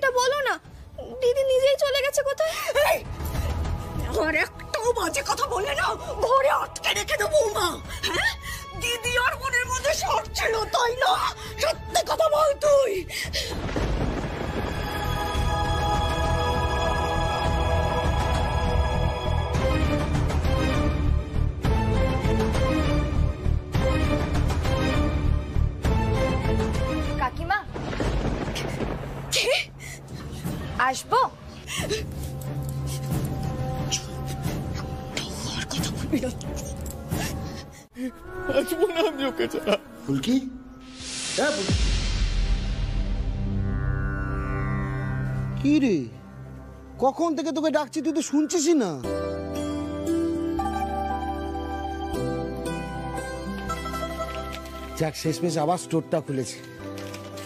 একটা বলো না, দিদি নিজেই চলে গেছে কোথায়? আর একটাও বাজে কথা বললে না ঘরে আটকে রেখে দেবো মা। হ্যাঁ, দিদি আর মনের মধ্যে শর্ট ছিল তাই না? সত্যি কথা বল তুই। কাকিমা আসবো? আসবো না আমি ওকে ছাড়া। ফুলকি, কি রে, কখন থেকে তোকে ডাকছি তুই তো শুনছিসই না। যাক, শেষমেশ আবার স্টোরটা খুলেছে,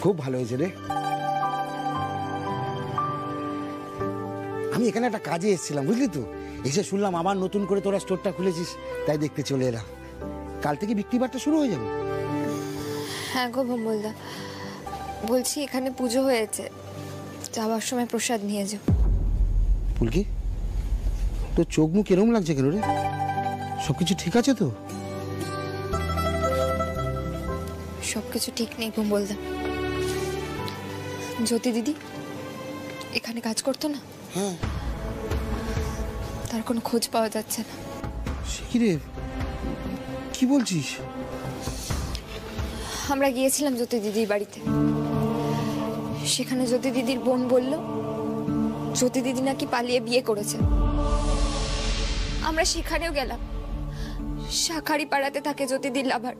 খুব ভালো হয়েছে রে। আমি এখানে একটা কাজে এসেছিলাম বুঝলি তো, এসে শুনলাম আবার নতুন করে তোরা স্টোরটা খুলেছিস, তাই দেখতে চলে এলাম। কাল থেকে বিক্রি বাট্টা শুরু হয়ে যাবে। হ্যাঁ গো ভম্বলদা, বলছি এখানে পুজো হয়েছে, যাওয়ার সময় প্রসাদ নিয়ে যাও। ফুলকি, তোর চোখ মুখ এরম লাগছে কেন রে? সবকিছু ঠিক আছে তো? সবকিছু ঠিক নেই ভম্বলদা। জ্যোতি দিদি এখানে কাজ করতো না? হ্যাঁ। তার কোনো খোঁজ পাওয়া যাচ্ছে না। কি রে, কি বলছিস? আমরা গিয়েছিলাম জ্যোতি দিদির বাড়িতে, সেখানে জ্যোতি দিদির বোন বলল জ্যোতি দিদি নাকি পালিয়ে বিয়ে করেছে। আমরা সেখানেও গেলাম, শাখারি পাড়াতে থাকে জ্যোতি দিদির লাভার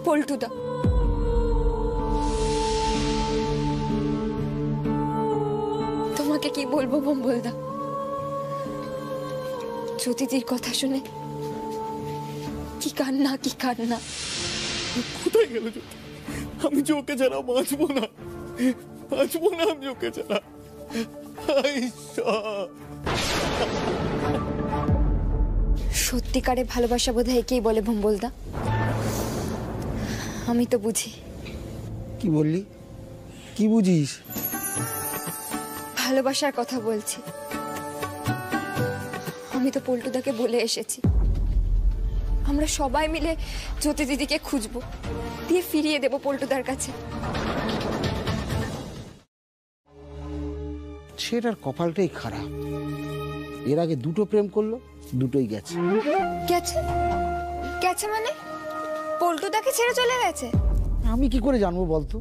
পল্টুদা। তোমাকে কি বলবো ভম্বলদা, জ্যোতিদির কথা শুনে কি কান্না, কি কান্না। কোথায় গেল জ্যোতি? আমি যে ওকে ছাড়া বাঁচবো না, বাঁচবো না আমি ওকে ছাড়া। সত্যিকারে ভালোবাসা বোধহয় একেই বলে ভম্বলদা। আমি তো বুঝি। কি বললি? কি বুঝিস? ভালোবাসার কথা বলছি। আমি তো পল্টুদাকে বলে এসেছি আমরা সবাই মিলে জ্যোতি দিদিকে খুঁজবো, দিয়ে ফিরিয়ে দেব পল্টুদার কাছে। ছেলেটার কপালটাই খারাপ, এর আগে দুটো প্রেম করলো, দুটোই গেছে। গেছে? গেছে মানে পল্টুদাকে ছেড়ে চলে গেছে? আমি কি করে জানবো বলতো?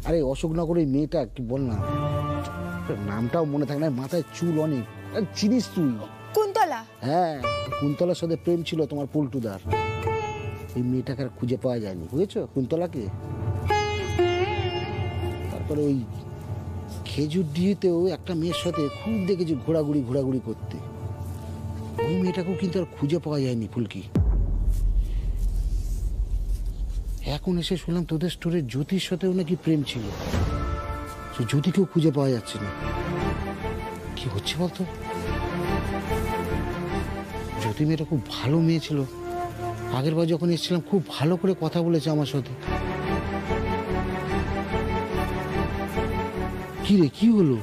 আরে অশোকনগরের মেয়েটা, কি বল না, নামটাও মনে থাকে না, মাথায় চুল অনেক, চিনিস তুই? কুন্তলা? হ্যাঁ, কুন্তলার সাথে প্রেম ছিল তোমার পল্টুদার। এই মেয়েটাকে আর খুঁজে পাওয়া যায়নি, বুঝেছো কুন্তলাকে। তারপরে ওই খেজুর ডিয়েতেও একটা মেয়ের সাথে খুব দেখেছি ঘোরাঘুরি করতে, ওই মেয়েটাকেও কিন্তু আর খুঁজে পাওয়া যায়নি ফুলকি। এখন এসে শুনলাম তোদের স্টোরের জ্যোতির সাথেও নাকি প্রেম ছিল, জ্যোতিকেও খুঁজে পাওয়া যাচ্ছে না। কি হচ্ছে বলতো? জ্যোতি মেয়েটা খুব ভালো মেয়ে ছিল, আগের বার যখন এসেছিলাম খুব ভালো করে কথা বলেছে আমার সাথে। কি রে, কি হলো?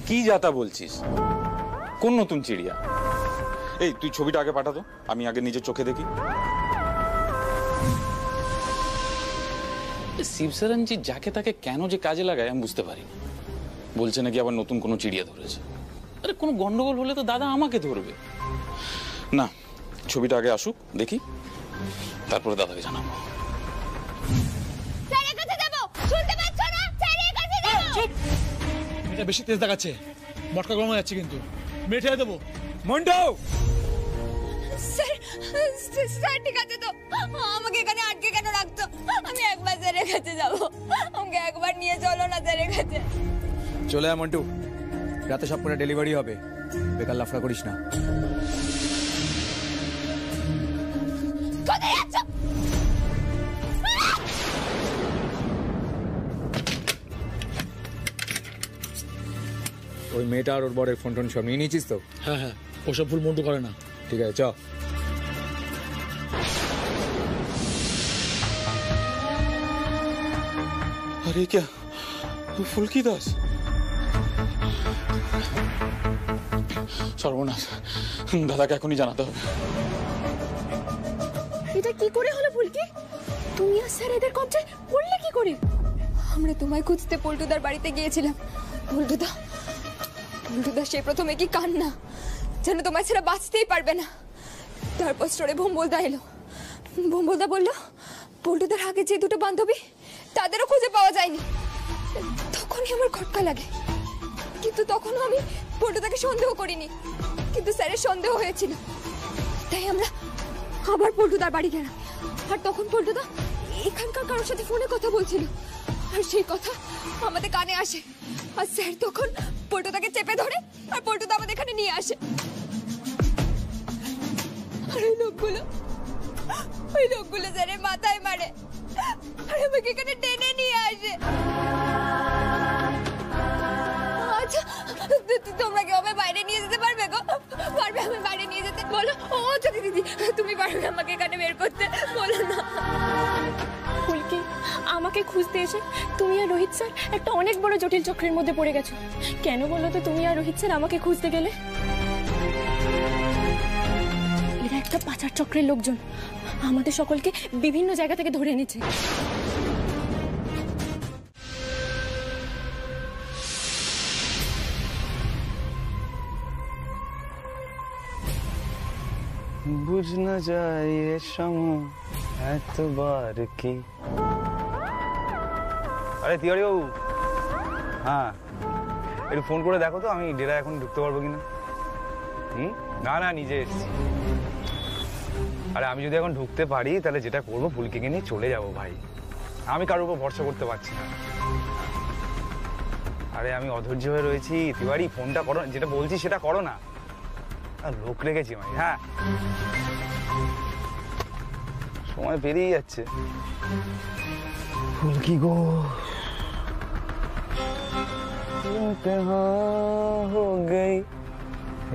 কি যাতা বলছিস? কোন নতুন চিড়িয়া? এই তুই ছবিটা আগে পাঠাতো, আমি আগে নিজের চোখে দেখি। শিবসরণজি যাকে তাকে কেন যে কাজে লাগায় আমি বুঝতে পারি। বলছে নাকি আবার নতুন কোনো চিড়িয়া ধরেছে। আরে কোনো গন্ডগোল হলে তো দাদা আমাকে ধরবে না। ছবিটা আগে আসুক দেখি, তারপরে দাদাকে জানাবো। এটা বেশি তেজ দেখাচ্ছে, মটকা গরম হয়ে যাচ্ছে কিন্তু। মেঠে দেবো মন্ডু। স্যার ঠিক আছে তো, আমাকে এখানে আটকে কেন রাখতো? আমি একবার স্যারের কাছে যাবো, আমাকে একবার নিয়ে চলো না স্যারের কাছে। চলে আয় মন্টু, রাতে সব করে ডেলিভারি হবে, বেকার লাফড়া করিস না। কোথায় যাচ্ছ? ওই মেয়েটা আর ওর বরের ফোন টোন সব নিয়ে নিয়েছিস তো? হ্যাঁ হ্যাঁ, ওসব ফুল মন্টু করে না। ঠিক আছে চ। अरे क्या ফুলকি দাস? সর্বনাশ, দাদাকে এখনই জানাতে হবে। এটা কি করে হলো ফুলকি? তুমি আর স্যার এদের কবজায় পড়লে কি করে? আমরা তোমায় খুঁজতে পল্টুদার বাড়িতে গিয়েছিলাম। পল্টুদা সে প্রথমে কি কান্না, যেন তোমায় ছাড়া বাঁচতেই পারবে না। তারপর স্টোরে ভোম্বলদা এলো। ভোম্বলদা বলল পল্টুদার আগে যে দুটো বান্ধবী তাদেরও খুঁজে পাওয়া যায়নি। তখনই আমার খটকা লাগে, কিন্তু তখনও আমি পল্টুদাকে সন্দেহ করিনি, কিন্তু স্যারের সন্দেহ হয়েছিল। তাই আমরা আবার পল্টুদার বাড়ি গেলাম। আর তখন পল্টুদা এখানকার কারোর সাথে ফোনে কথা বলছিল, আর সেই কথা আমাদের কানে আসে। আর স্যার তখন পল্টুদাকে চেপে ধরে আর পল্টুদা আমাদের এখানে নিয়ে আসে। আর ওই লোকগুলো স্যারের মাথায় মারে আর আমাকে এখানে টেনে নিয়ে আসে। আচ্ছা তোমরা কি আমায় বাইরে নিয়ে যেতে পারবে গো? পারবে আমি বাইরে নিয়ে যেতে? বলো। ও যদি দিদি তুমি পারবে আমাকে এখানে বের করতে? বলো না। ফুলকি, আমাকে খুঁজতে এসে তুমি আর রোহিত স্যার একটা অনেক বড় জটিল চক্রের মধ্যে পড়ে গেছো। কেন বলো তো তুমি আর রোহিত স্যার আমাকে খুঁজতে গেলে? এরা একটা পাচার চক্রের লোকজন, আমাদের সকলকে বিভিন্ন জায়গা থেকে ধরে এনেছে। বুঝ না যায় সময় এতবার কি। আরে তিওয়ারি বাবু, হ্যাঁ একটু ফোন করে দেখো তো আমি ডেরা এখন ঢুকতে পারবো কিনা। না না নিজে এসছি। আরে আমি যদি এখন ঢুকতে পারি তাহলে যেটা করবো ফুলকিকে নিয়ে চলে যাবো ভাই। আমি কারোর উপর ভরসা করতে পারছি না। আরে আমি অধৈর্য হয়ে রয়েছি। তিওয়ারি ফোনটা করো, যেটা বলছি সেটা করো না। আর লোক রেখেছি ভাই। হ্যাঁ সময় পেরিয়ে যাচ্ছে। ফুলকি গো হো গই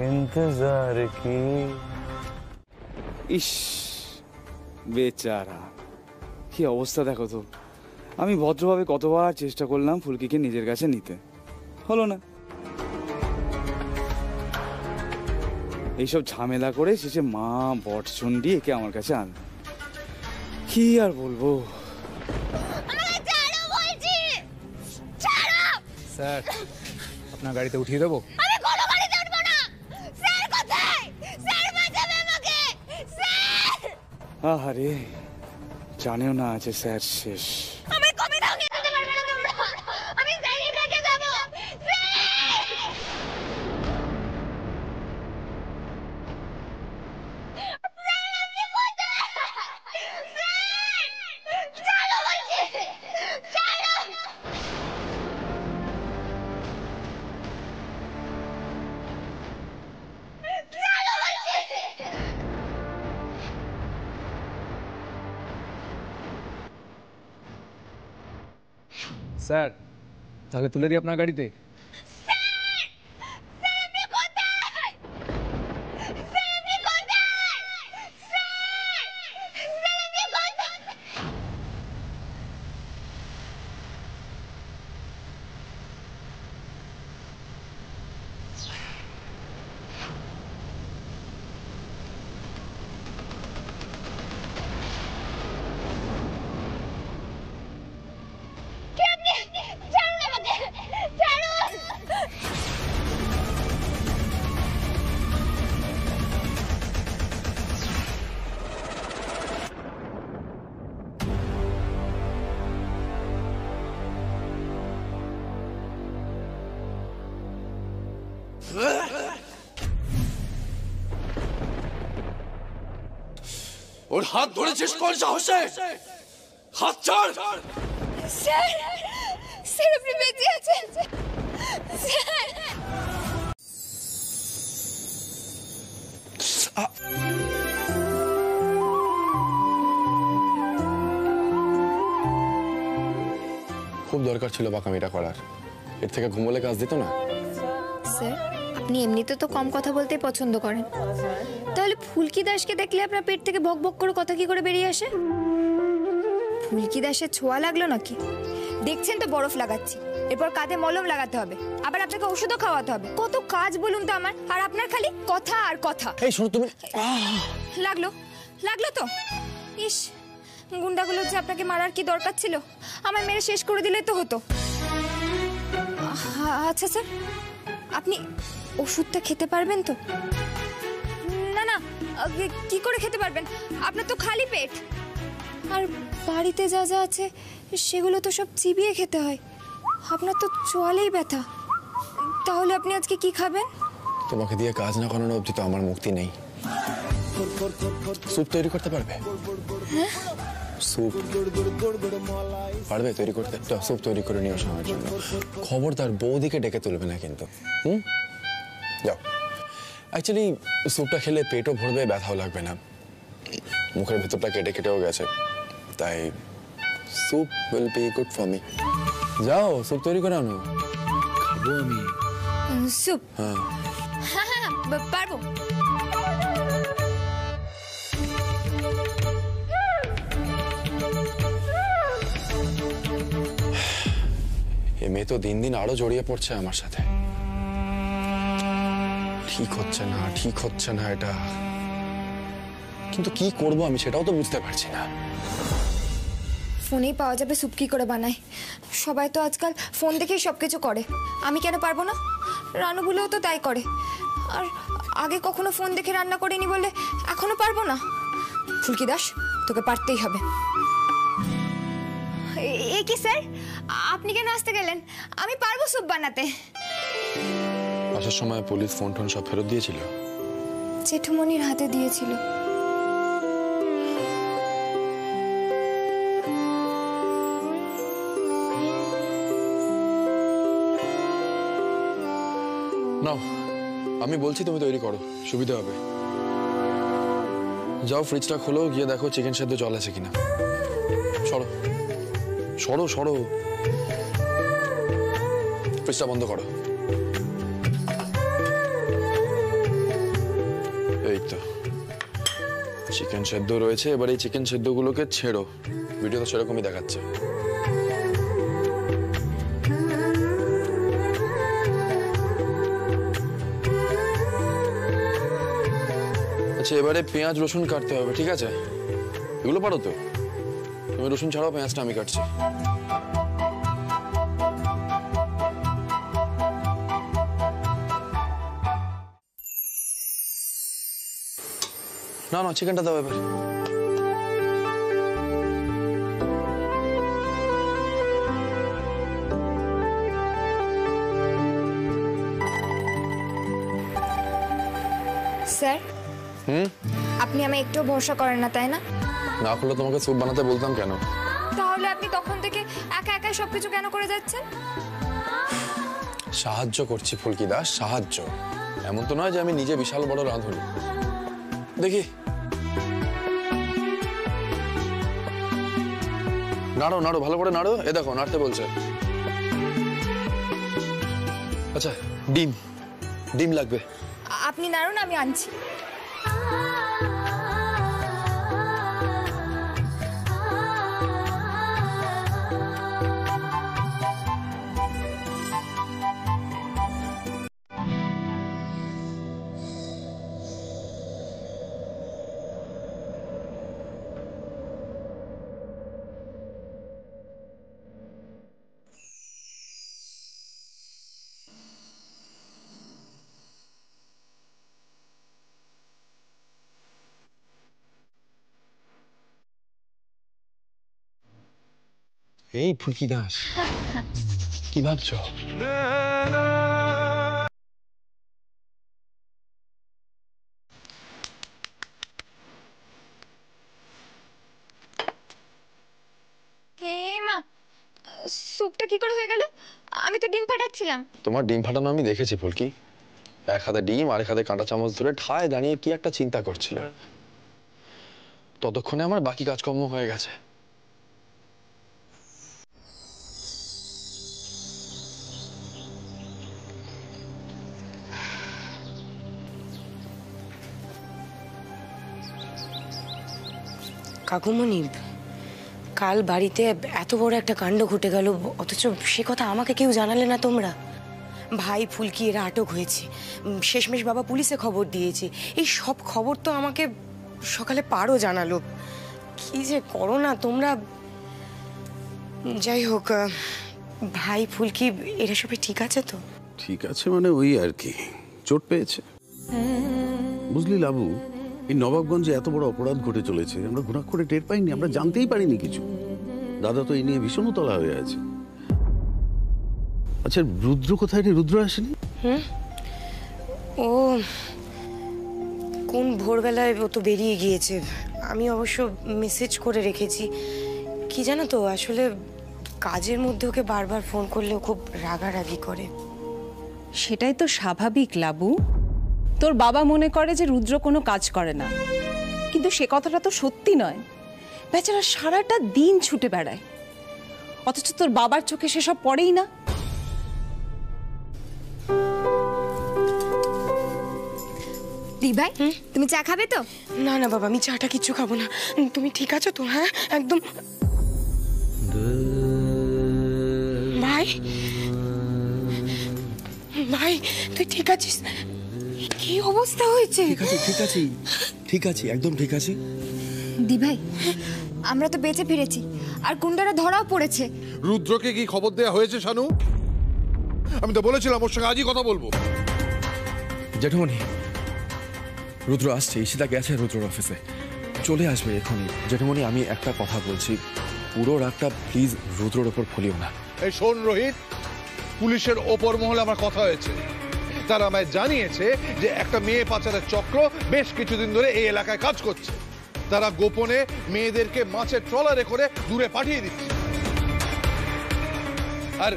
ইন্তজার কি। ইস বেচারা, কি অবস্থা দেখো তো। আমি ভদ্রভাবে কতবার চেষ্টা করলাম ফুলকিকে নিজের কাছে নিতে, হলো না। এইসব ঝামেলা করে শেষে মা বটচন্ডী একে আমার কাছে আনল। কি আর বলবো। স্যার আপনার গাড়িতে উঠিয়ে দেবো? আমি কোনো গাড়িতে উঠবো না। স্যার কোথায়? স্যার বাঁচাবে আমাকে। স্যার আরে জানেও না আছে স্যার শেষ। আমি কবে দাও নিয়ে যেতে পারবে না তোমরা। আমি স্যারই রেখে যাবো। স্যার তাহলে তুলে দিই আপনার গাড়িতে? ওর হাত ধরেছিস কোন সাহসে? হাত ছাড়। স্যার স্যার আপনি বেঁচে আছেন? স্যার খুব দরকার ছিল বাকামিটা করার। এর থেকে ঘুমোলে কাজ দিত না। স্যার আপনি এমনিতে তো কম কথা বলতেই পছন্দ করেন, তাহলে ফুলকি দাসকে দেখলে আপনার পেট থেকে ভক ভক করে কথা কি করে বেরিয়ে আসে? ফুলকি দাসের ছোঁয়া লাগলো নাকি? দেখছেন তো বরফ লাগাচ্ছি, এরপর কাঁধে মলম লাগাতে হবে, আবার আপনাকে ওষুধও খাওয়াতে হবে। কত কাজ বলুন তো আমার, আর আপনার খালি কথা আর কথা। এই শোনো তুমি, লাগলো লাগলো তো? ইস, গুন্ডাগুলো যে আপনাকে মারার কি দরকার ছিল? আমায় মেরে শেষ করে দিলে তো হতো। আচ্ছা স্যার, আপনি ওষুধটা খেতে পারবেন তো? না না, কি করে খেতে পারবেন? আপনার তো খালি পেট, আর বাড়িতে যা যা আছে সেগুলো তো সব চিবিয়ে খেতে হয়। আপনার তো চোয়ালেই ব্যথা, তাহলে আপনি আজকে কি খাবেন? তোমাকে দিয়ে কাজ না করানো অবধি তো আমার মুক্তি নেই। স্যুপ তৈরি করতে পারবে? স্যুপ পারবে তৈরি করতে? স্যুপ তৈরি করে নিও আমার জন্য। খবরদার বৌদিকে ডেকে তুলবে না কিন্তু। যাও। অ্যাকচুয়ালি স্যুপটা খেলে পেটও ভরবে, ব্যথাও লাগবে না, মুখের ভেতরটা কেটে কেটেও গেছে, তাই soup will be good for me. যাও স্যুপ তৈরি করে আনো, খাবো আমি। স্যুপ? হ্যাঁ হ্যাঁ হ্যাঁ পারবো। এ মেয়ে তো দিন দিন আরো জড়িয়ে পড়ছে আমার সাথে। ঠিক হচ্ছে না, ঠিক হচ্ছে না এটা, কিন্তু কি করব আমি সেটাও তো বুঝতে পারছি না। ফোনেই পাওয়া যাবে স্যুপ কি করে বানায়, সবাই তো আজকাল ফোন দেখেই সবকিছু করে, আমি কেন পারবো না? রানুগুলোও তো তাই করে, আর আগে কখনো ফোন দেখে রান্না করিনি বলে এখনো পারবো না। ফুলকি দাস, তোকে পারতেই হবে। এ কি স্যার, আপনি কেন আসতে গেলেন? আমি পারবো স্যুপ বানাতে। আসার সময় পুলিশ ফোন টোন সব ফেরত দিয়েছিল? জেঠুমনির হাতে দিয়েছিল। নাও, আমি বলছি তুমি তৈরি করো, সুবিধা হবে। যাও ফ্রিজটা খোলো, গিয়ে দেখো চিকেন সেদ্ধ জল আছে কিনা। সরো সরো সরো, ফ্রিজটা বন্ধ করো। এই তো চিকেন সেদ্ধ রয়েছে, এবার এই চিকেন সেদ্ধগুলোকে ছেড়ো, ভিডিও তো সেরকমই দেখাচ্ছে। আচ্ছা, এবারে পেঁয়াজ রসুন কাটতে হবে, ঠিক আছে? এগুলো পারো তো? তুমি রসুন ছাড়াও, পেঁয়াজটা আমি কাটছি। না না, চিকেনটা দাও এবার। স্যার, আপনি আমায় একটু ভরসা করেন না, তাই না? না করলে তোমাকে স্যুপ বানাতে বলতাম কেন? তাহলে আপনি তখন থেকে একা একা সবকিছু কেন করে যাচ্ছেন? সাহায্য করছি ফুলকি দাস, সাহায্য। এমন তো নয় যে আমি নিজে বিশাল বড় রাঁধুনি। দেখি, নাড়ো নাড়ো, ভালো করে নাড়ো। এ দেখো নাড়তে বলছে। আচ্ছা, ডিম ডিম লাগবে। আপনি নাড়ুন, আমি আনছি। এই ফুলকি দাস, কি ভাবছো? স্যুপটা কি করে হয়ে গেল? আমি তো ডিম ফাটাচ্ছিলাম। তোমার ডিম ফাটানো আমি দেখেছি ফুলকি। এক হাতে ডিম আর এক হাতে কাঁটা চামচ ধরে ঠায় দাঁড়িয়ে কি একটা চিন্তা করছিল। ততক্ষণে আমার বাকি কাজকর্ম হয়ে গেছে। কাকুমণি, কাল বাড়িতে এত বড় একটা কাণ্ড ঘটে গেল, অথচ সে কথা আমাকে কেউ জানালে না তোমরা। ভাই, ফুলকি এরা আটক হয়েছে, শেষমেশ বাবা পুলিশে খবর দিয়েছে। এই সব খবর তো আমাকে সকালে পারও জানালো। কি যে করো না তোমরা। যাই হোক, ভাই, ফুলকি এরা সবাই ঠিক আছে তো? ঠিক আছে মানে ওই আর কি, চোট পেয়েছে। বুঝলি লাবু, এই নবাবগঞ্জে এত বড় অপরাধ ঘটে চলেছে, আমরা ঘোরা করে টের পাইনি, আমরা জানতেই পারিনি কিছু। দাদা তো এই নিয়ে ভীষণ উতলা হয়ে আছে। আচ্ছা, রুদ্র কোথায় রে? রুদ্র আসেনি? ও কোন ভোরবেলায় ও তো বেরিয়ে গিয়েছে। আমি অবশ্য মেসেজ করে রেখেছি। কি জানো তো, আসলে কাজের মধ্যে ওকে বারবার ফোন করলে ও খুব রাগারাগি করে। সেটাই তো স্বাভাবিক লাবু। তোর বাবা মনে করে যে রুদ্র কোনো কাজ করে না, কিন্তু সে কথাটা তো সত্যি নয়। বেচারা সারাটা দিন ছুটে বেড়ায়, অথচ তোর বাবার চোখে সেসব পড়েই না। ভাই, তুমি চা খাবে তো? না না বাবা, আমি চাটা কিচ্ছু খাবো না। তুমি ঠিক আছো তো? হ্যাঁ, একদম। ভাই, ভাই, তুই ঠিক আছিস? কি অবস্থা হয়েছে? ঠিক আছে, একদম ঠিক আছে। দি ভাই, আমরা তো বেঁচে ফিরেছি, আর গুন্ডারা ধরাও পড়েছে। রুদ্রকে কি খবর দেওয়া হয়েছে শানু? আমি তো বলেছিলাম ওর সঙ্গে আজই কথা বলবো। জেঠুমনি, রুদ্র আসছে, ঈশিতা গেছে রুদ্রর অফিসে, চলে আসবে এখনই। জেঠুমনি, আমি একটা কথা বলছি, পুরো রাগটা প্লিজ রুদ্রর ওপর ফলিও না। এই শোন রোহিত, পুলিশের ওপর মহলে আমার কথা হয়েছে। তারা আমায় জানিয়েছে যে একটা মেয়ে পাচারের চক্র বেশ কিছুদিন ধরে এই এলাকায় কাজ করছে। তারা গোপনে মেয়েদেরকে মাছের ট্রলারে করে দূরে পাঠিয়ে দিচ্ছে। আর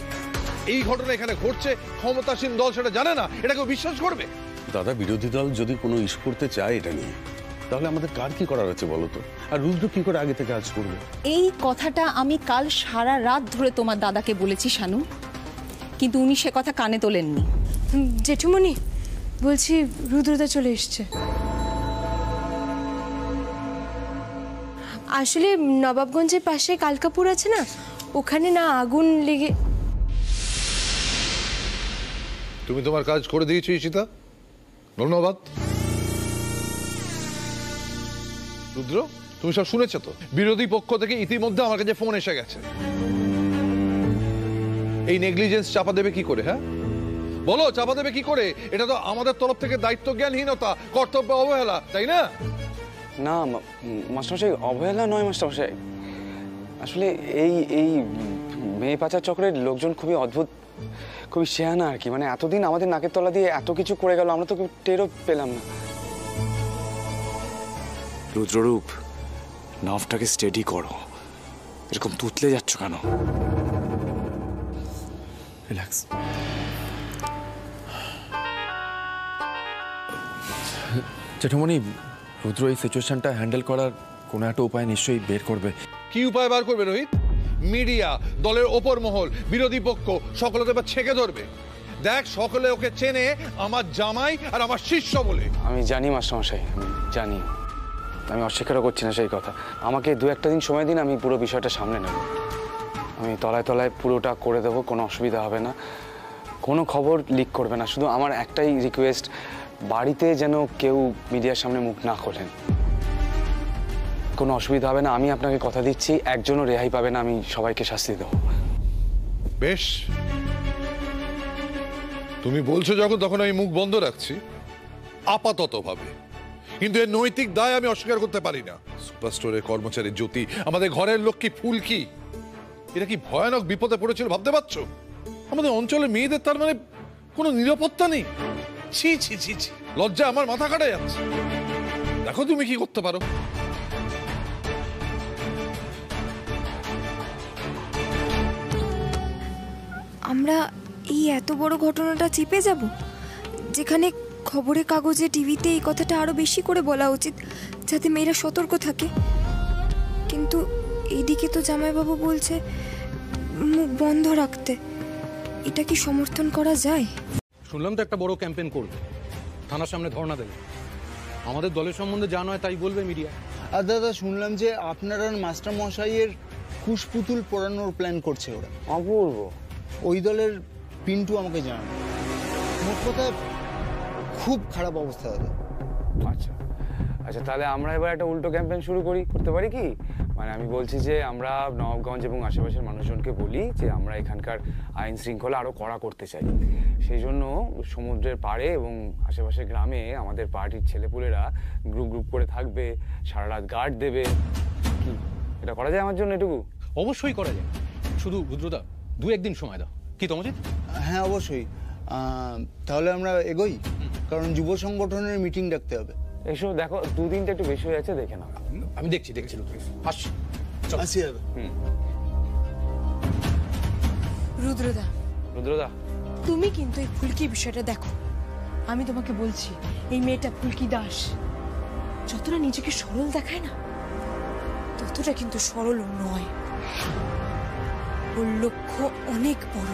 এই ঘটনা এখানে ঘটছে, ক্ষমতাসীন দল সেটা জানে না, এটা কেউ বিশ্বাস করবে? দাদা, বিরোধী দল যদি কোনো ইস্যু করতে চায় এটা নিয়ে, তাহলে আমাদের কার কি করার আছে বলো তো? আর রুদ্র কি করে আগে থেকে কাজ করবে? এই কথাটা আমি কাল সারা রাত ধরে তোমার দাদাকে বলেছি শানু, কিন্তু উনি সে কথা কানে তোলেননি। জেঠুমণি, বলছি রুদ্রদা চলে এসছে। আসলে নবাবগঞ্জের পাশে কালকাপুর আছে না, ওখানে না আগুন লেগে। তুমি তোমার কাজ করে দিয়েছো ঈশিতা, ধন্যবাদ। রুদ্র, তুমি সব শুনেছো তো? বিরোধী পক্ষ থেকে ইতিমধ্যে আমার কাছে ফোন এসে গেছে। এই নেগলিজেন্স চাপা দেবে কি করে? হ্যাঁ বলো, চাপা দেবে কি করে? এটা তো আমাদের তরফ থেকে দায়িত্ব জ্ঞানহীনতা, কর্তব্য অবহেলা, তাই না? না মাস্টারমশাই, অবহেলা নয় মাস্টারমশাই। আসলে এই এই মেয়ে পাচার চক্রের লোকজন খুবই অদ্ভুত, খুবই শেয়ানা আর কি। মানে এতদিন আমাদের নাকের তলা দিয়ে এত কিছু করে গেল, আমরা তো কেউ টেরও পেলাম না। রুদ্ররূপ, নাভটাকে স্টেডি করো, এরকম তুতলে যাচ্ছ কেন? রিল্যাক্স। জেঠুমনি, রুদ্র এই সিচুয়েশনটা হ্যান্ডেল করার কোনো একটা উপায় নিশ্চয়ই বের করবে। কি উপায় বার করবে রোহিত? মিডিয়া, দলের ওপর মহল, বিরোধী পক্ষ সকলে তো এবার ছেঁকে ধরবে। দেখ, সকলে ওকে চেনে আমার জামাই আর আমার শিষ্য বলে। আমি জানি মাস্টারমশাই, আমি জানি, আমি অস্বীকারও করছি না সেই কথা। আমাকে দু একটা দিন সময় দিন, আমি পুরো বিষয়টা সামলে নেব। আমি তলায় তলায় পুরোটা করে দেবো, কোনো অসুবিধা হবে না। কোনো খবর লিক করবে না। শুধু আমার একটাই রিকোয়েস্ট, বাড়িতে যেন কেউ মিডিয়ার সামনে মুখ না খোলেন। কোনো অসুবিধা হবে না, আমি আপনাকে কথা দিচ্ছি, একজনও রেহাই পাবে না, আমি সবাইকে শাস্তি দেবো। বেশ, তুমি বলছো যখন, তখন আমি মুখ বন্ধ রাখছি আপাতত ভাবে। কিন্তু এর নৈতিক দায় আমি অস্বীকার করতে পারি না। সুপার স্টোরের কর্মচারী জ্যোতি, আমাদের ঘরের লক্ষ্মী ফুলকি, এরা কি ভয়ানক বিপদে পড়েছিল ভাবতে পারছো? আমাদের অঞ্চলের মেয়েদের তার মানে কোনো নিরাপত্তা নেই। ছি ছি ছি ছি, লজ্জা আমার মাথা কাটা যাচ্ছে। দেখো তুমি কি করতে পারো। আমরা এই এত বড় ঘটনাটা চেপে যাব, যেখানে খবরে কাগজে টিভিতে এই কথাটা আরো বেশি করে বলা উচিত, যাতে মেয়েরা সতর্ক থাকে। কিন্তু এইদিকে তো জামাইবাবু বলছে মুখ বন্ধ রাখতে। এটা কি সমর্থন করা যায়? শুনলাম তো একটা বড় ক্যাম্পেইন করবে, থানার সামনে ধর্ণা দেবে, আমাদের দলের সম্বন্ধে যা নয় তাই বলবে মিডিয়া। আর দাদা শুনলাম যে আপনারা মাস্টার মশাইয়ের কুশপুতুল পোড়ানোর প্ল্যান করছে ওরা। অপূর্ব। ওই দলের পিন্টু আমাকে জানান। মোট কথা খুব খারাপ অবস্থা দাদা। আচ্ছা আচ্ছা, তাহলে আমরা এবার একটা উল্টো ক্যাম্পেইন শুরু করতে পারি কি? মানে আমি বলছি যে আমরা নবাবগঞ্জ এবং আশেপাশের মানুষজনকে বলি যে আমরা এখানকার আইন শৃঙ্খলা আরও কড়া করতে চাই। সেই জন্য সমুদ্রের পাড়ে এবং আশেপাশের গ্রামে আমাদের পার্টির ছেলেপুলেরা গ্রুপ গ্রুপ করে থাকবে, সারা রাত গার্ড দেবে। কি এটা করা যায় আমার জন্য এটুকু? অবশ্যই করা যায়, শুধু রুদ্রদা 2-1 দিন সময় দাও। কি তমজিৎ? হ্যাঁ অবশ্যই। তাহলে আমরা এগোই, কারণ যুব সংগঠনের মিটিং ডাকতে হবে। এসো দেখো, 2 দিনটা একটু বেশি হয়ে যাচ্ছে, দেখে নাও। আমি দেখছি আসছি। আসি দাদা। রুদ্রদা তুমি কিন্তু এই ফুলকি বিষয়টা দেখো। আমি তোমাকে বলছি, এই মেয়েটা ফুলকি দাস যতটা নিজেকে সরল দেখায় না, ততটা কিন্তু সরল নয়। ওর লক্ষ্য অনেক বড়,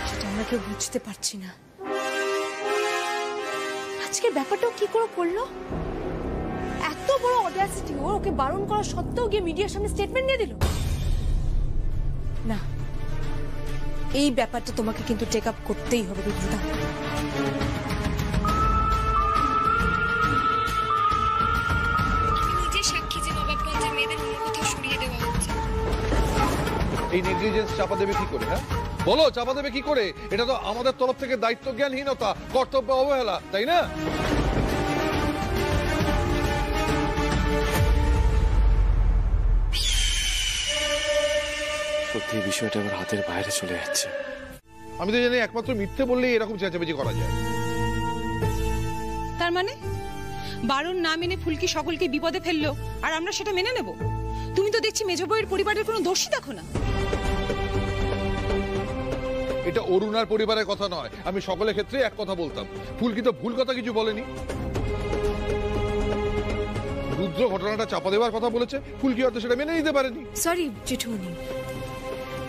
সেটা আমরা কেউ বুঝতে পারছি না। আজকের ব্যাপারটাও কি করে করলো? এত বড় অডাসিটি ওর, ওকে বারণ করা সত্ত্বেও গিয়ে মিডিয়ার সামনে স্টেটমেন্ট দিয়ে দিল। না, এই ব্যাপারটা তোমাকে কিন্তু টেক আপ করতেই হবে রুদ্রদা। নিজে সাক্ষী যে নবাবগঞ্জের মেয়েদের কোনো কথা সরিয়ে দেওয়া হচ্ছে। এই নেগলিজেন্স চাপা দেবে কি করে? হ্যাঁ বলো, চাপা দেবে কি করে? এটা তো আমাদের তরফ থেকে দায়িত্ব জ্ঞানহীনতা, কর্তব্য অবহেলা, তাই না? সত্যি বিষয়টা এবার হাতের বাইরে চলে যাচ্ছে। আমি তো জানি একমাত্র মিথ্যে বললেই এরকম চেঁচামেচি করা যায়। তার মানে বারণ না মেনে ফুলকি সকলকে বিপদে ফেললো, আর আমরা সেটা মেনে নেব? তুমি তো দেখছি মেজ বউয়ের পরিবারের কোনো দোষই দেখো না। এটা অরুণার পরিবারের কথা নয়, আমি সকলের ক্ষেত্রে এক কথা বলতাম। ফুলকি তো ভুল কথা কিছু বলেনি। রুদ্র ঘটনাটা চাপা দেওয়ার কথা বলেছে, ফুলকি হয়তো সেটা মেনে নিতে পারেনি। সরি জেঠুমনি,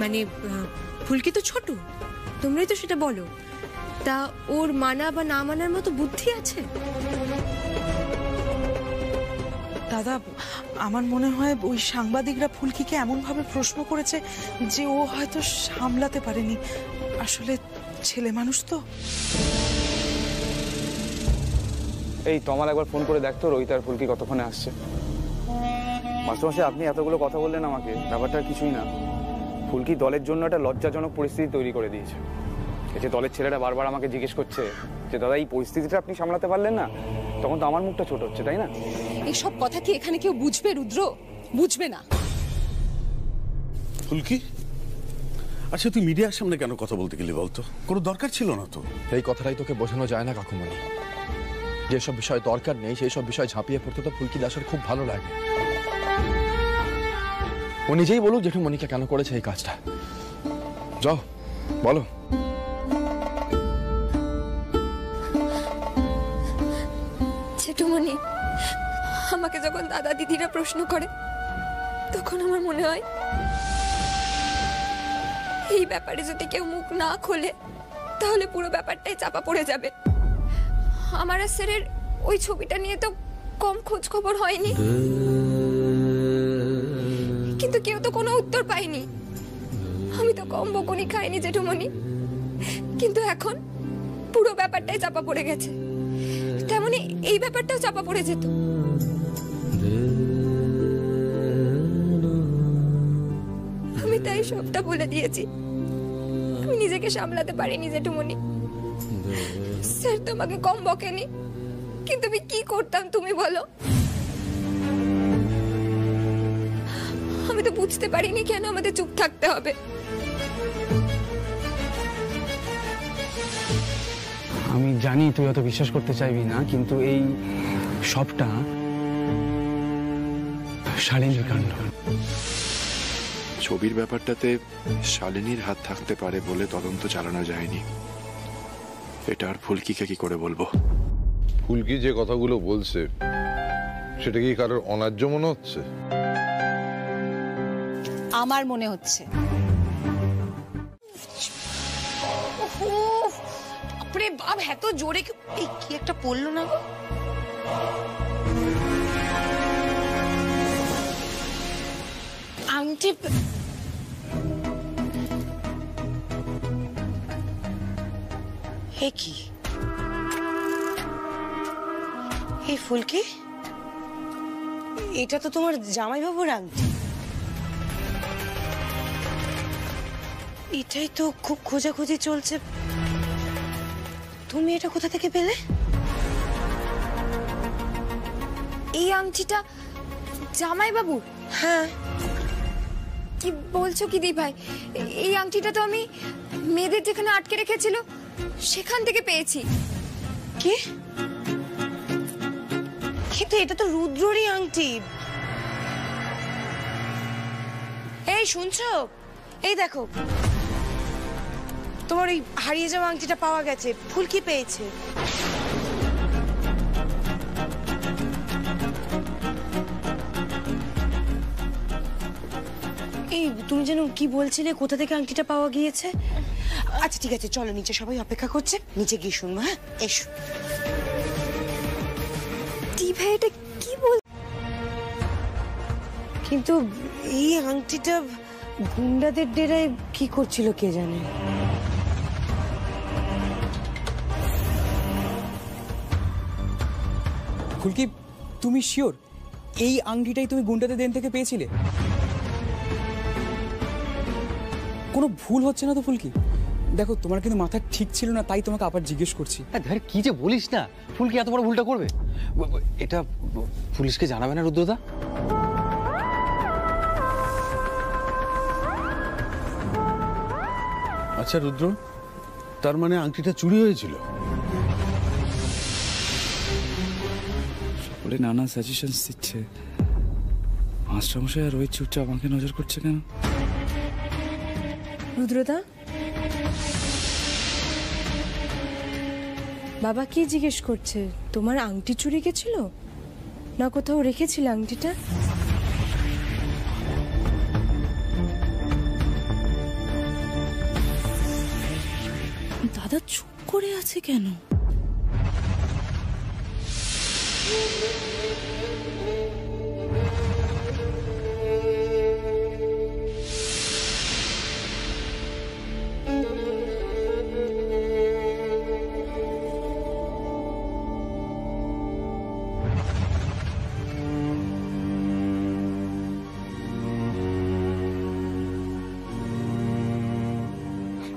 মানে ফুলকি তো ছোট, তোমরাই তো সেটা বলো। তা ওর মানা বা না মানার মতো বুদ্ধি আছে? দাদা, আমার মনে হয় ওই সাংবাদিকরা ফুলকিকে এমন ভাবে প্রশ্ন করেছে যে ও হয়তো সামলাতে পারেনি। আসলে ছেলে মানুষ তো। এই তমাল একবার ফোন করে দেখতো রোহিত আর ফুলকি কতক্ষণে আসছে। মাস্টারমশাই, আপনি এতগুলো কথা বললেন আমাকে, ব্যাপারটা কিছুই না। ফুলকি দলের জন্য একটা লজ্জাজনক পরিস্থিতি তৈরি করে দিয়েছে। এই যে দলের ছেলেরা বারবার আমাকে জিজ্ঞেস করছে যে দাদা এই পরিস্থিতিটা আপনি সামলাতে পারলেন না, তখন তো আমার মুখটা ছোট হচ্ছে, তাই না? এইসব কথা কি এখানে কেউ বুঝবে রুদ্র? বুঝবে না। ফুলকি, আচ্ছা তুই মিডিয়ার সামনে কেন কথা বলতে গেলি বলতো? কোনো দরকার ছিল না তো। এই কথাটাই তোকে বোঝানো যায় না কাকুমণি। যেসব বিষয় দরকার নেই সেই সব বিষয় ঝাঁপিয়ে পড়তে তো ফুলকি দাসের খুব ভালো লাগে। ও নিজেই বলুক জেঠুমণিকে কেন করেছে এই কাজটা। যাও বলো। জেঠুমণি, আমাকে যখন দাদা দিদিরা প্রশ্ন করে তখন আমার মনে হয় এই ব্যাপারে যদি কেউ মুখ না খোলে তাহলে পুরো ব্যাপারটাই চাপা পড়ে যাবে। আমার আর স্যারের ওই ছবিটা নিয়ে তো কম খোঁজ খবর হয়নি, কিন্তু কেউ তো কোনো উত্তর পায়নি। আমি তো কম বকুনি খাইনি জেঠুমণি, কিন্তু এখন পুরো ব্যাপারটাই চাপা পড়ে গেছে। তেমনি এই ব্যাপারটাও চাপা পড়ে যেত। আমি তাই সবটা বলে দিয়েছি। আমি নিজেকে সামলাতে পারিনি জেঠুমণি। স্যার তো আমাকে কম বকেনি, কিন্তু আমি কি করতাম তুমি বলো? আমি তো বুঝতে পারিনি কেন আমাদের চুপ থাকতে হবে। আমি জানি তুই অত বিশ্বাস করতে চাইবি না, কিন্তু এই সবটা শালিনীর কাণ্ড। ছবির ব্যাপারটাতে শালিনীর হাত থাকতে পারে বলে তদন্ত চালানো যায়নি। এটা আর ফুলকিকে কি করে বলবো? ফুলকি যে কথাগুলো বলছে সেটা কি কারোর অন্যায্য মনে হচ্ছে? আমার মনে হচ্ছে। বাপরে বাপ, এত জোরে কি একটা পড়লো না গো? আংটি কি এই ফুলকি? এটা তো তোমার জামাইবাবুর আংটি। এটাই তো খুব খোঁজাখুঁজি চলছে। তুমি এটা কোথা থেকে পেলে? এই আংটিটা জামাইবাবুর? হ্যাঁ। কি বলছো কি দি ভাই? এই আংটিটা তো আমি মেয়েদের যেখানে আটকে রেখেছিল সেখান থেকে পেয়েছি। কি? কিন্তু এটা তো রুদ্ররই আংটি। এই শুনছো? এই দেখো, তোমার ওই হারিয়ে যাওয়া আংটিটা পাওয়া গেছে, ফুলকি পেয়েছে। এই তুমি যেন কি বলছিলে, কোথা থেকে আংটিটা পাওয়া গিয়েছে? আচ্ছা ঠিক আছে, চলো নিচে, সবাই অপেক্ষা করছে, নিচে গিয়ে শুনবো। হ্যাঁ এসো। ভাই এটা কি বল? কিন্তু এই আংটিটা গুন্ডাদের ডেরায় কি করছিল কে জানে। ফুলকি, তুমি শিওর এই আংটিটাই তুমি গুন্ডাদের দেন থেকে পেয়েছিলে? কোনো ভুল হচ্ছে না তো ফুলকি? দেখো তোমার কিন্তু মাথা ঠিক ছিল না, তাই তোমাকে আবার জিজ্ঞেস করছি। ধর কি যে বলিস না, ফুলকি এত বড় ভুলটা করবে? এটা পুলিশকে জানাবে না রুদ্রদা? আচ্ছা রুদ্র, তার মানে আংটিটা চুরি হয়েছিল? সকলে নানা সাজেশনস দিচ্ছে। মাস্টারমশাই আর রোহিত চুপচাপ আমাকে নজর করছে কেন? রুদ্রদা, বাবা কি জিজ্ঞেস করছে? তোমার আংটি চুরি গেছিল না কোথাও রেখেছিলে আংটিটা? দাদা চুপ করে আছে কেন?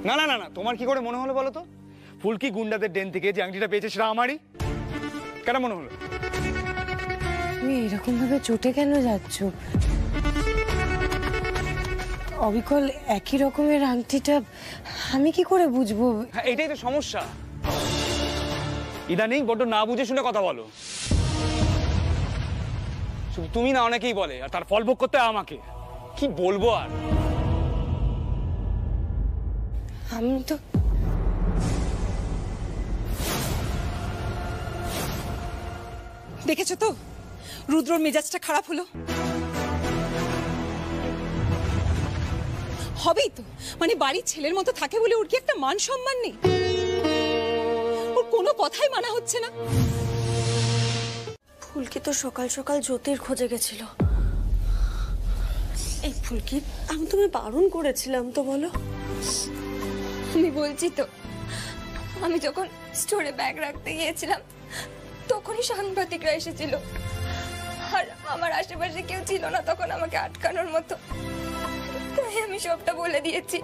না না না না, তোমার কি করে মনে হলো বলো তো? ফুলকি গুন্ডাদের ডেন থেকে যে আংটিটা পেয়েছে সেটা আমারই কেন মনে হলো? তুমি এরকম ভাবে চটে কেন যাচ্ছ? অবিকল একই রকমের আংটিটা আমি কি করে বুঝবো? হ্যাঁ এটাই তো সমস্যা, ইদানিং বড্ড না বুঝে শুনে কথা বলো। শুধু তুমি না, অনেকেই বলে, আর তার ফল ভোগ করতে আমাকে। কি বলবো আর? আমি তো দেখেছো তো রুদ্রর মেজাজটা খারাপ হলো। হবেই তো, মানে বাড়ির ছেলের মতো থাকে বলে ওর কি একটা মান সম্মান নেই? ওর কোনো কথাই মানা হচ্ছে না। ফুলকি তো সকাল সকাল জ্যোতির খোঁজে গেছিল। এই ফুলকি, আমি তুমি বারণ করেছিলাম তো, বলো। আমি বলছি তো, আমি যখন স্টোরে ব্যাগ রাখতে গিয়েছিলাম তখনই সাংবাদিকরা এসেছিল, আর আমার আশেপাশে কেউ ছিল না তখন আমাকে আটকানোর মতো। তাই আমি সবটা বলে দিয়েছি।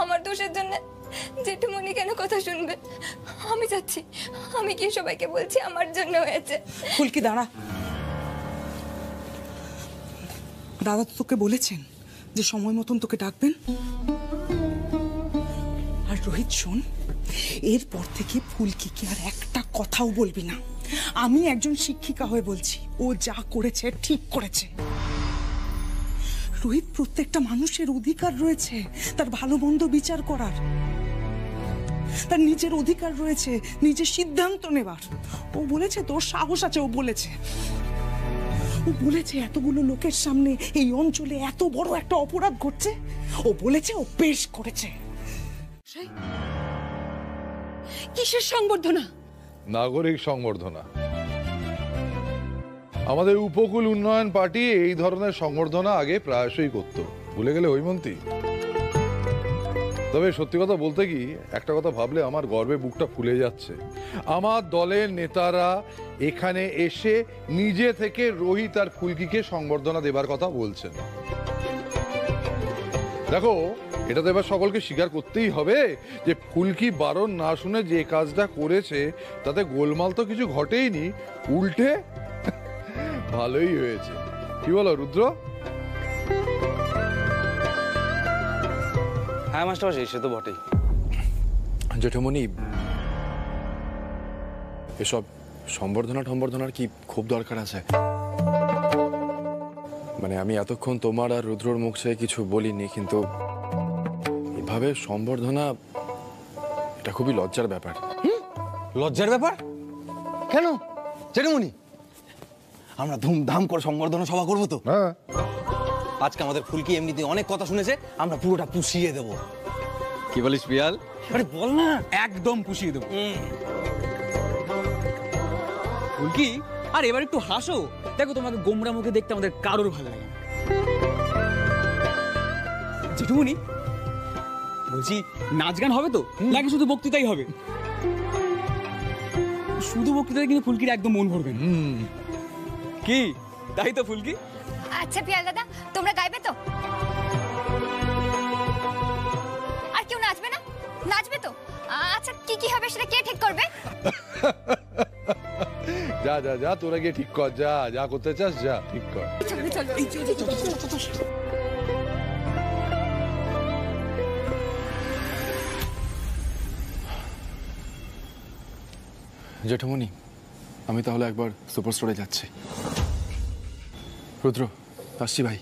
আমার দোষের জন্য জেঠুমনি কেন কথা শুনবে? আমি যাচ্ছি, আমি কি সবাইকে বলছি আমার জন্য হয়েছে। ফুলকি দাঁড়া, দাদা তো তোকে বলেছেন যে সময় মতন তোকে ডাকবেন। আর রোহিত শোন, এরপর থেকে ফুলকিকে আর একটা কথাও বলবি না। আমি একজন শিক্ষিকা হয়ে বলছি, ও যা করেছে ঠিক করেছে। রোহিত, প্রত্যেকটা মানুষের অধিকার রয়েছে তার ভালো মন্দ বিচার করার, তার নিজের অধিকার রয়েছে নিজের সিদ্ধান্ত নেবার। ও বলেছে তোর সাহস আছে, ও বলেছে এতগুলো লোকের সামনে এই অঞ্চলে এত বড় একটা অপরাধ ঘটছে, ও বলেছে ও পেশ করেছে। কিসের সংবর্ধনা? নাগরিক সংবর্ধনা। আমাদের উপকূল উন্নয়ন পার্টি এই ধরনের সংবর্ধনা আগে প্রায়শই করত, ভুলে গেলে হৈমন্তী? তবে সত্যি কথা বলতে কি, একটা কথা ভাবলে আমার গর্বে বুকটা ফুলে যাচ্ছে। আমার দলের নেতারা এখানে এসে নিজে থেকে রোহিত আর ফুলকিকে সংবর্ধনা দেবার কথা বলছেন। দেখো, এটা তো এবার সকলকে স্বীকার করতেই হবে যে ফুলকি বারণ না শুনে যে কাজটা করেছে তাতে গোলমাল তো কিছু ঘটেইনি, উল্টে ভালোই হয়েছে। কি বলো রুদ্র? হ্যাঁ মাস্টারমশাই, সে তো বটেই। জেঠুমনি, এসব সম্বর্ধনার কি খুব দরকার আছে? মানে আমি এতক্ষণ তোমার আর রুদ্রর মুখ থেকে কিছু বলিনি, কিন্তু এভাবে সম্বর্ধনা, এটা খুবই লজ্জার ব্যাপার। লজ্জার ব্যাপার কেন জেঠুমনি? আমরা ধুমধাম করে সম্বর্ধনা সভা করবো তো। আজকে আমাদের ফুলকি এমনিতে অনেক কথা শুনেছে, আমরা পুরোটা পুষিয়ে দেব। কি বলিস পিয়াল? আরে বল না। একদম পুষিয়ে দেবো ফুলকি। আর এবার একটু হাসো, দেখো তোমাকে গোমরা মুখে দেখতে আমাদের কারোর ভালো লাগে। জেঠুমনি বলছি, নাচ গান হবে তো নাকি শুধু বক্তৃতাই হবে? শুধু বক্তৃতায় কিন্তু ফুলকির একদম মন ভরবে। কি তাই তো ফুলকি? আচ্ছা পিয়াল দাদা, তোমরা গাইবে তো? আর কেউ নাচবে না? নাচবে তো? আচ্ছা কি কি হবে সেটা কে ঠিক করবে? যা যা যা, তোরা গিয়ে ঠিক কর, যা যা করতে চাস যা ঠিক কর। জেঠুমনি, আমি তাহলে একবার সুপার স্টোরে যাচ্ছি। রুদ্র, আসছি ভাই।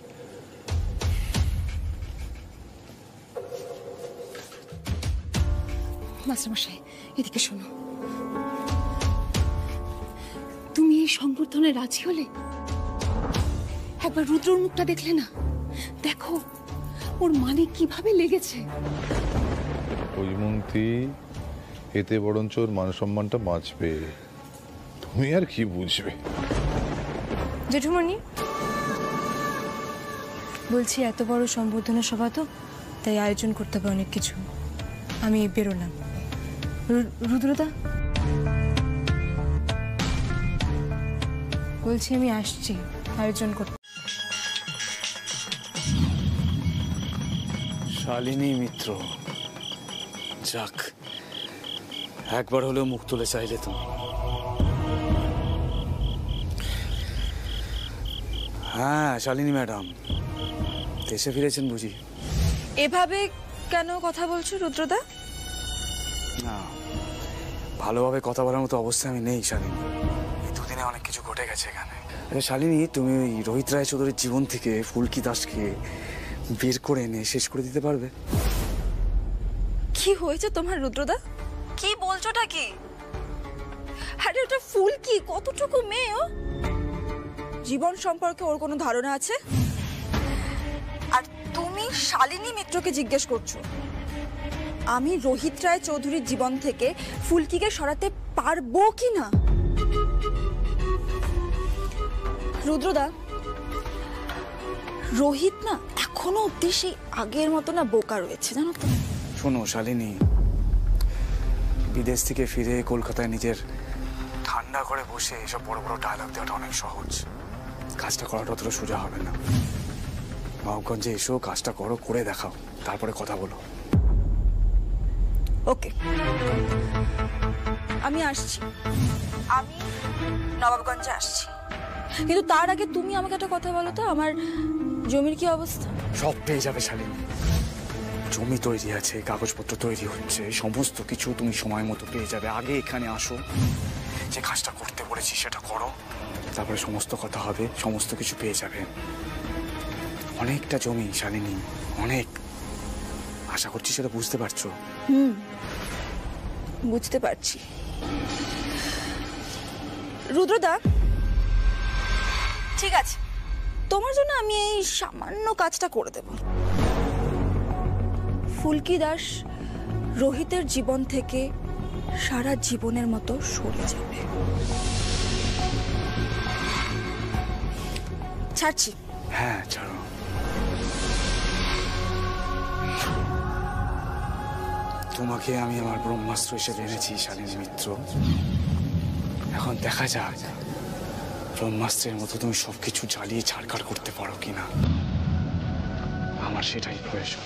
মাস্টারমশাই, এদিকে শোনো। তুমি এই সংবর্ধনে রাজি হলে? একবার রুদ্রর মুখটা দেখলে না? দেখো ওর মানে কিভাবে লেগেছে। হৈমন্তী, এতে বরঞ্চ ওর মান সম্মানটা বাঁচবে। তুমি আর কি বুঝবে? জেঠুমনি বলছি, এত বড় সম্বর্ধনা সভা তো, তাই আয়োজন করতে হবে অনেক কিছু। আমি বেরোলাম। রুদ্রদা বলছি, আমি আসছি আয়োজন করতে। শালিনী মিত্র, যাক একবার হলেও মুখ তুলে চাইলে তুমি। হ্যাঁ শালিনী ম্যাডাম, দেশে ফিরেছেন বুঝি? এভাবে কেন কথা বলছো রুদ্রদা? না, ভালোভাবে কথা বলার মতো অবস্থা আমি নেই শালিনী। এই দুদিনে অনেক কিছু ঘটে গেছে এখানে। আরে শালিনী, তুমি ওই রোহিত রায়চৌধুরীর জীবন থেকে ফুলকি দাসকে বের করে এনে শেষ করে দিতে পারবে? কি হয়েছে তোমার রুদ্রদা? কি বলছোটা কি? আরে ওটা ফুলকি, কতটুকু মেয়ে ও? জীবন সম্পর্কে ওর কোনো ধারণা আছে? আর তুমি শালিনী মিত্রকে জিজ্ঞেস করছো আমি রোহিত রায় চৌধুরীর জীবন থেকে ফুলকিকে সরাতে পারবো কি না? রুদ্রদা, রোহিত না এখনো অব্দি সেই আগের মতো না বোকা রয়েছে, জানো তো? শোনো শালিনী, বিদেশ থেকে ফিরে কলকাতায় নিজের ঠান্ডা করে বসে এসব বড় বড় ডায়লগ দেওয়াটা অনেক সহজ, কাজটা করাটা অতটা সোজা হবে না। নবাবগঞ্জে এসো, কাজটা করো, করে দেখাও, তারপরে কথা বলো। ওকে, আমি আসছি, আমি নবাবগঞ্জে আসছি, কিন্তু তার আগে তুমি আমাকে একটা কথা বলো তো, আমার জমির কি অবস্থা? সব পেয়ে যাবে শালিনী, জমি তৈরি আছে, কাগজপত্র তৈরি হচ্ছে, সমস্ত কিছু তুমি সময় মতো পেয়ে যাবে। আগে এখানে আসো, যে কাজটা করতে বলেছি সেটা করো, তারপরে সমস্ত কথা হবে, সমস্ত কিছু পেয়ে যাবে। অনেকটা জমি শালিনী, অনেক। আশা করছি সেটা বুঝতে পারছো। বুঝতে পারছি। রুদ্রদা, ঠিক আছে, তোমার জন্য আমি এই সামান্য কাজটা করে দেব। ফুলকি দাস রোহিতের জীবন থেকে সারা জীবনের মতো সরে যাবে। ছাড়ছি। হ্যাঁ ছাড়ো। তোমাকে আমি আমার ব্রহ্মাস্ত্র হিসেবে এনেছি শালিনী মিত্র। এখন দেখা যাক ব্রহ্মাস্ত্রের মতো তুমি সবকিছু জ্বালিয়ে ছাড়কার করতে পারো কিনা। আমার সেটাই প্রয়োজন।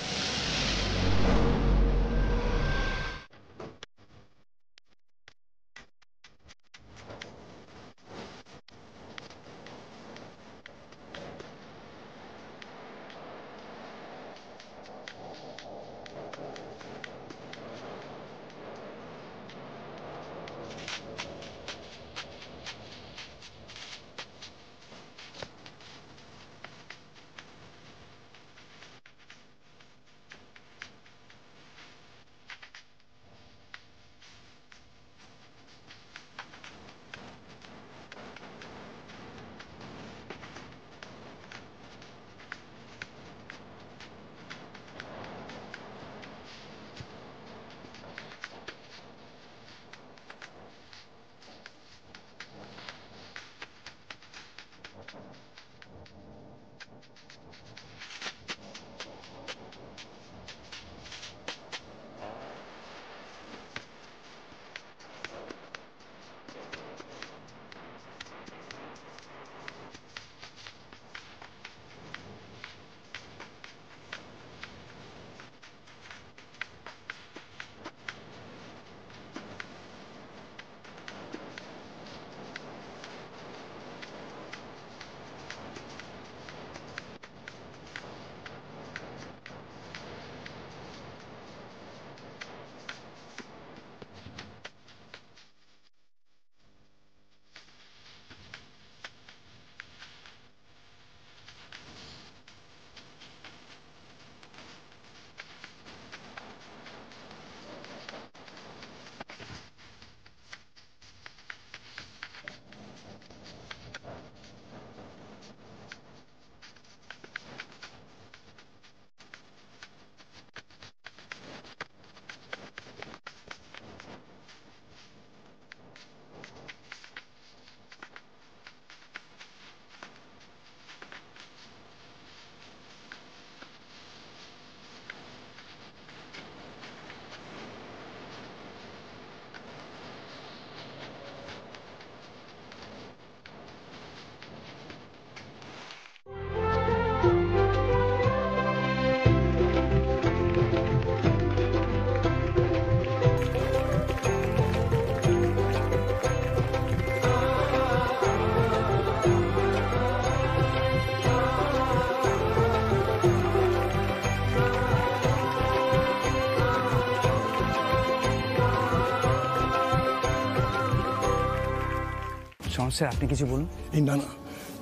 সমস্যা আপনি কিছু বলুন। এই না না,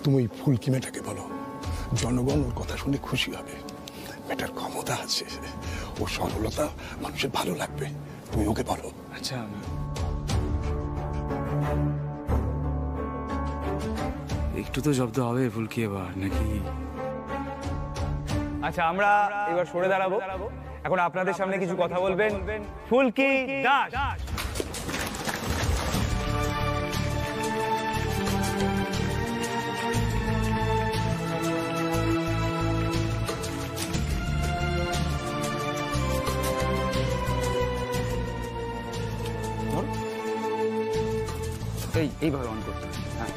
তুমি ওই ফুলকি মেয়েটাকে বলো, জনগণ ওর কথা শুনে খুশি হবে। মেয়েটার ক্ষমতা আছে, ওর সরলতা মানুষের ভালো লাগবে, তুমি ওকে বলো। আচ্ছা একটু তো জব্দ হবে ফুলকি এবার নাকি? আচ্ছা আমরা এবার সরে দাঁড়াবো। এখন আপনাদের সামনে কিছু কথা বলবেন ফুলকি দাস। এইভাবে অন করতে। হ্যাঁ